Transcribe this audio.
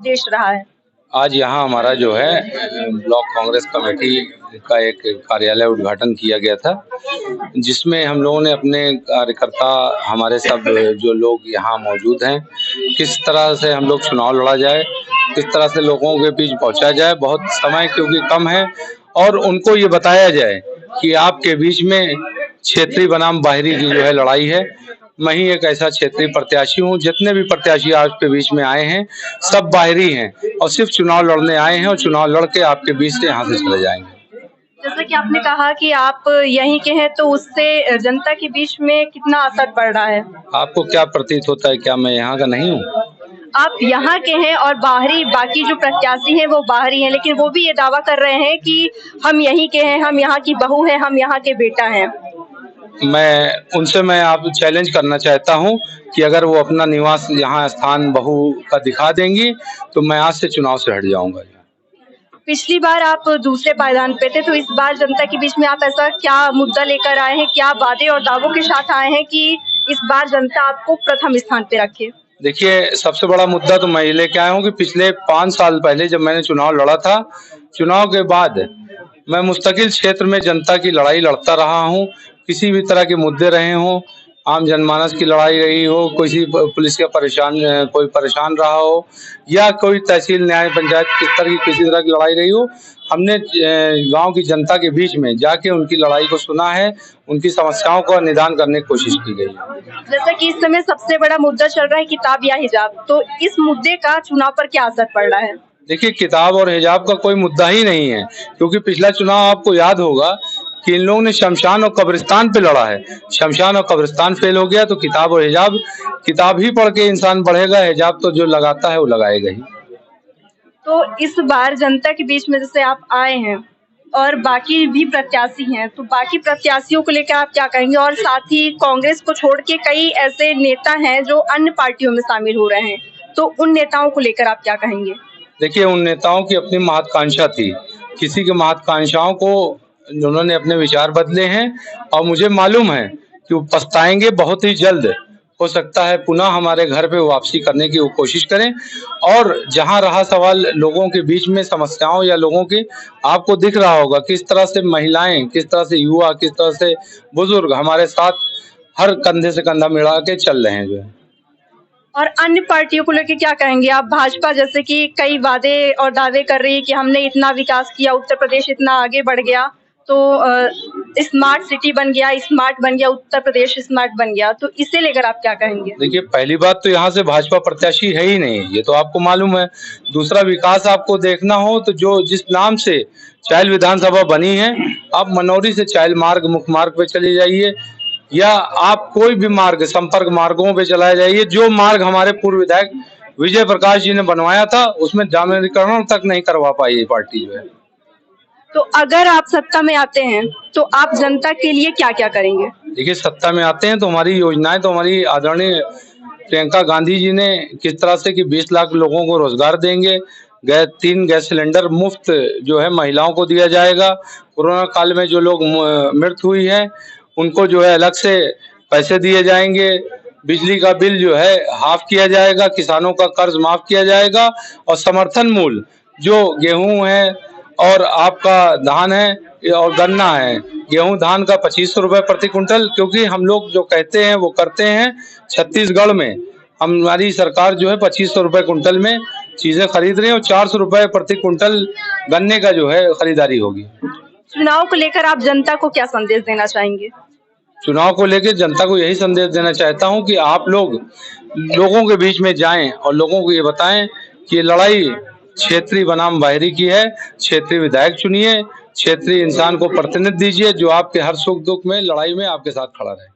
देश रहा है? आज यहाँ हमारा जो है ब्लॉक कांग्रेस कमेटी का एक कार्यालय उद्घाटन किया गया था, जिसमें हम लोगों ने अपने कार्यकर्ता, हमारे सब जो लोग यहाँ मौजूद हैं, किस तरह से हम लोग चुनाव लड़ा जाए, किस तरह से लोगों के बीच पहुँचा जाए। बहुत समय क्योंकि कम है और उनको ये बताया जाए कि आपके बीच में क्षेत्रीय बनाम बाहरी की जो है लड़ाई है। मैं ही एक ऐसा क्षेत्रीय प्रत्याशी हूँ। जितने भी प्रत्याशी आपके बीच में आए हैं सब बाहरी हैं और सिर्फ चुनाव लड़ने आए हैं और चुनाव लड़ के आपके बीच से यहाँ से चले जाएंगे। जैसा कि आपने कहा कि आप यहीं के हैं, तो उससे जनता के बीच में कितना असर पड़ रहा है? आपको क्या प्रतीत होता है, क्या मैं यहाँ का नहीं हूँ? आप यहाँ के हैं और बाहरी बाकी जो प्रत्याशी हैं वो बाहरी हैं, लेकिन वो भी ये दावा कर रहे हैं कि हम यहीं के हैं, हम यहाँ की बहू हैं, हम यहाँ के बेटा हैं। मैं आप चैलेंज करना चाहता हूँ कि अगर वो अपना निवास यहाँ स्थान बहू का दिखा देंगी तो मैं आज से चुनाव से हट जाऊंगा। पिछली बार आप दूसरे पायदान पे थे, तो इस बार जनता के बीच में आप ऐसा क्या मुद्दा लेकर आए हैं, क्या वादे और दावों के साथ आए हैं कि इस बार जनता आपको प्रथम स्थान पे रखे? देखिए, सबसे बड़ा मुद्दा तो मैं ये लेके आया हूँ कि पिछले 5 साल पहले जब मैंने चुनाव लड़ा था, चुनाव के बाद मैं मुस्तकिल क्षेत्र में जनता की लड़ाई लड़ता रहा हूँ। किसी भी तरह के मुद्दे रहे हों, आम जनमानस की लड़ाई रही हो, किसी पुलिस का कोई परेशान रहा हो या कोई तहसील न्याय पंचायत किसी तरह की लड़ाई रही हो, हमने गांव की जनता के बीच में जाके उनकी लड़ाई को सुना है, उनकी समस्याओं का निदान करने की कोशिश की गई है। जैसा कि इस समय सबसे बड़ा मुद्दा चल रहा है किताब या हिजाब, तो इस मुद्दे का चुनाव पर क्या असर पड़ रहा है? देखिए, किताब और हिजाब का कोई मुद्दा ही नहीं है, क्योंकि पिछला चुनाव आपको याद होगा कि इन लोगों ने शमशान और कब्रिस्तान पे लड़ा है। शमशान और कब्रिस्तान फेल हो गया तो किताब और हिजाब, किताब ही पढ़ के इंसान बढ़ेगा, हिजाब तो जो लगाता है वो लगाएगा ही। तो इस बार जनता के बीच में जैसे आप आए हैं और बाकी भी प्रत्याशी हैं, तो बाकी प्रत्याशियों को लेकर आप क्या कहेंगे? और साथ ही कांग्रेस को छोड़ के कई ऐसे नेता हैं जो अन्य पार्टियों में शामिल हो रहे हैं, तो उन नेताओं को लेकर आप क्या कहेंगे? देखिए, उन नेताओं की अपनी महत्वाकांक्षा थी, किसी के महत्वाकांक्षाओं को उन्होंने अपने विचार बदले हैं और मुझे मालूम है कि वो पछताएंगे बहुत ही जल्द। हो सकता है पुनः हमारे घर पे वापसी करने की वो कोशिश करें। और जहां रहा सवाल लोगों के बीच में समस्याओं या लोगों की, आपको दिख रहा होगा किस तरह से महिलाएं, किस तरह से युवा, किस तरह से बुजुर्ग हमारे साथ हर कंधे से कंधा मिला के चल रहे हैं जो है। और अन्य पार्टियों को लेकर क्या कहेंगे आप? भाजपा जैसे कि कई वादे और दावे कर रही है कि हमने इतना विकास किया, उत्तर प्रदेश इतना आगे बढ़ गया, तो स्मार्ट सिटी बन गया, स्मार्ट बन गया, उत्तर प्रदेश स्मार्ट बन गया, तो इसे लेकर आप क्या कहेंगे? देखिए, पहली बात तो यहाँ से भाजपा प्रत्याशी है ही नहीं, ये तो आपको मालूम है। दूसरा, विकास आपको देखना हो तो जो जिस नाम से चाइल विधानसभा बनी है, आप मनौरी से चाइल मार्ग मुख्य मार्ग पे चले जाइए या आप कोई भी मार्ग संपर्क मार्गों पे चलाए जाइए। जो मार्ग हमारे पूर्व विधायक विजय प्रकाश जी ने बनवाया था उसमें डामरीकरण तक नहीं करवा पाई ये पार्टी जो है। तो अगर आप सत्ता में आते हैं तो आप जनता के लिए क्या क्या करेंगे? देखिए, सत्ता में आते हैं तो हमारी योजनाएं तो हमारी आदरणीय प्रियंका गांधी जी ने किस तरह से कि 20 लाख लोगों को रोजगार देंगे, 3 गैस सिलेंडर मुफ्त जो है महिलाओं को दिया जाएगा। कोरोना काल में जो लोग मृत्यु हुई है उनको जो है अलग से पैसे दिए जाएंगे। बिजली का बिल जो है हाफ किया जाएगा, किसानों का कर्ज माफ किया जाएगा और समर्थन मूल्य जो गेहूं है और आपका धान है और गन्ना है, गेहूं धान का 2500 रुपए प्रति कुंटल, क्योंकि हम लोग जो कहते हैं वो करते हैं। छत्तीसगढ़ में हमारी सरकार जो है 2500 रुपए कुंटल में चीजें खरीद रही है और 400 रुपए प्रति कुंटल गन्ने का जो है खरीदारी होगी। चुनाव को लेकर आप जनता को क्या संदेश देना चाहेंगे? चुनाव को लेकर जनता को यही संदेश देना चाहता हूं कि आप लोगों के बीच में जाएं और लोगों को ये बताएं कि लड़ाई क्षेत्रीय बनाम बाहरी की है। क्षेत्रीय विधायक चुनिए, क्षेत्रीय इंसान को प्रतिनिधि दीजिए जो आपके हर सुख दुख में लड़ाई में आपके साथ खड़ा रहे।